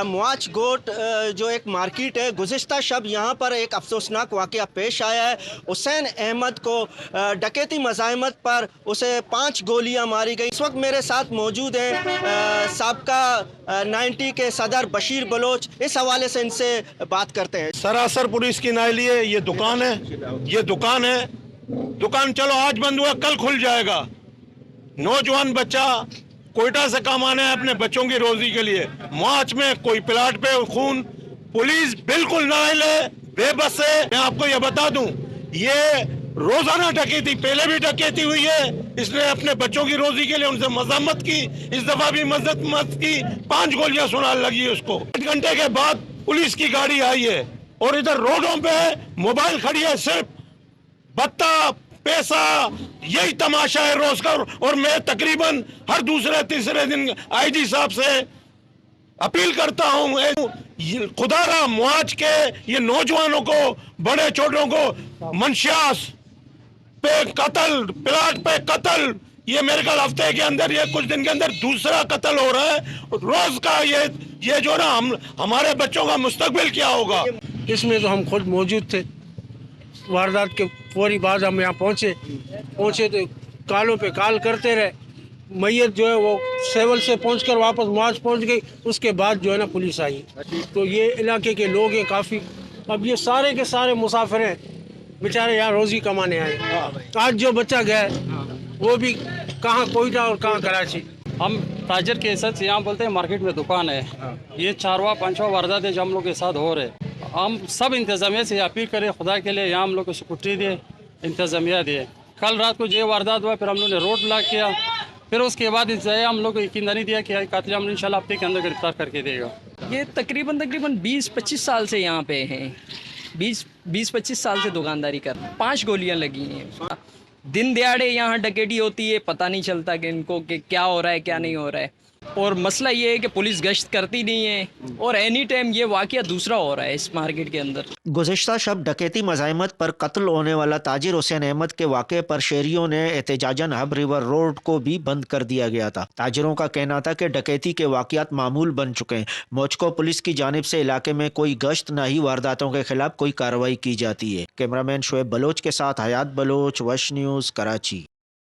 मुआच गोट जो एक मार्केट है, गुज़िश्ता शब यहाँ पर एक अफसोसनाक वाक़या पेश आया है। हुसैन अहमद को डकैती मज़ाहमत पर उसे 5 गोलियाँ मारी गई। इस वक्त मेरे साथ मौजूद हैं साबका 90 के सदर बशीर बलोच। इस हवाले से इनसे बात करते हैं। सरासर पुलिस की नाइली है, ये दुकान है, ये दुकान है। दुकान चलो आज बंद हुआ, कल खुल जाएगा। नौजवान बच्चा कोयटा से कमाने है अपने बच्चों की रोजी के लिए, मार्च में कोई प्लाट पे खून। पुलिस बिल्कुल नाइल है, बेबस है। मैं आपको ये बता दूं, ये रोजाना डकैती, पहले भी डकैती हुई है। इसने अपने बच्चों की रोजी के लिए उनसे मजम्मत की, इस दफा भी मजम्मत की। 5 गोलियां सुना लगी है उसको। 8 घंटे के बाद पुलिस की गाड़ी आई है और इधर रोडों पे मोबाइल खड़ी है, सिर्फ बत्ता पैसा, यही तमाशा है रोज का। और मैं तकरीबन हर दूसरे तीसरे दिन आईजी साहब से अपील करता हूं, खुदारा मुआज के ये नौजवानों को, बड़े छोटों को मंशियास पे कत्ल, प्लाट पे कत्ल, ये मेरे ख्याल हफ्ते के अंदर, ये कुछ दिन के अंदर दूसरा कत्ल हो रहा है रोज का। ये जो ना हमारे बच्चों का मुस्तकबिल क्या होगा। इसमें तो हम खुद मौजूद थे। वारदात के फौरी बाद हम यहाँ पहुँचे तो कालों पे काल करते रहे। मैयत जो है वो सेवल से पहुंचकर वापस मुआज पहुंच गई। उसके बाद जो है ना पुलिस आई। तो ये इलाके के लोग हैं काफ़ी। अब ये सारे के सारे मुसाफिर हैं, बेचारे यहाँ रोज़ी कमाने आए। आज जो बच्चा गया वो भी कहाँ कोयटा और कहाँ कराची। हम ताजर के हिसाब से यहाँ बोलते हैं मार्केट में दुकान है। ये 4वां 5वां वारदात है जो हम लोग के साथ हो रहे। हम सब इंतज़ामिया से अपील करें, खुदा के लिए यहाँ हम लोग को सिक्योरिटी दे, इंतज़ामिया दे। कल रात को जो वारदात हुआ, फिर हम लोग ने रोड ब्लॉक किया। फिर उसके बाद हम लोग को यकीन नहीं दिया कि कातिल हम इंशाल्लाह हफ्ते के अंदर गिरफ्तार करके देगा। ये तकरीबन 20-25 साल से यहाँ पे हैं। 20-25 साल से दुकानदारी कर। 5 गोलियाँ लगी हैं। दिन दिहाड़े यहाँ डकैती होती है, पता नहीं चलता कि इनको कि क्या हो रहा है क्या नहीं हो रहा है। और मसला ये है कि पुलिस गश्त करती नहीं है और एनी टाइम ये वाक़या दूसरा हो रहा है इस मार्केट के अंदर। गुज़िश्ता शब डकैती मज़ाहमत पर कत्ल होने वाला ताजिर हुसैन अहमद के वाक़े पर शहरियों ने एहतजाजन हब रिवर रोड को भी बंद कर दिया गया था। ताजिरों का कहना था कि डकैती के वाक़यात मामूल बन चुके हैं। मौजको पुलिस की जानिब से इलाके में कोई गश्त न ही वारदातों के खिलाफ कोई कार्रवाई की जाती है। कैमरामैन शुएब बलोच के साथ हयात बलोच, वश न्यूज़, कराची।